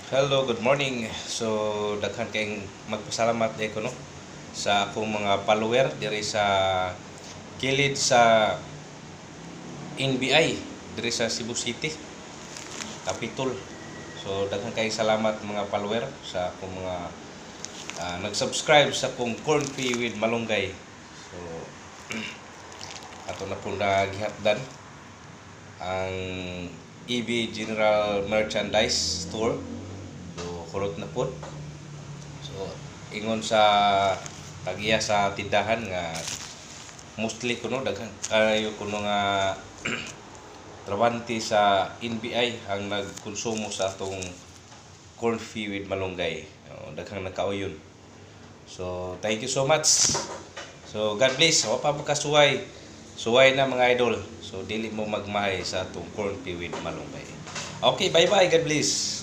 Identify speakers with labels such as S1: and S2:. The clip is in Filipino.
S1: Hello, good morning. So, daghan kayong magpasalamat ko no sa akong mga follower diri sa kilid sa NBI diri sa Cebu City, Capitol. So, daghan kayong salamat mga follower sa akong mga nag-subscribe sa akong corn pea with malunggay. So, ato na po nagihatdan ang EB General Merchandise Store. So, kurot na po. So, ingon sa tagiya sa tindahan nga mostly kuno daghan kayo kuno nga trabante sa NBI ang nagkonsumo sa atong corn pea with malunggay. Daghang nagkauyon. So, thank you so much. So, God bless. O pa magkasuway. Suway na mga idol. So, dili mo magmahay sa atong corn pea with malunggay. Okay, bye-bye. God bless.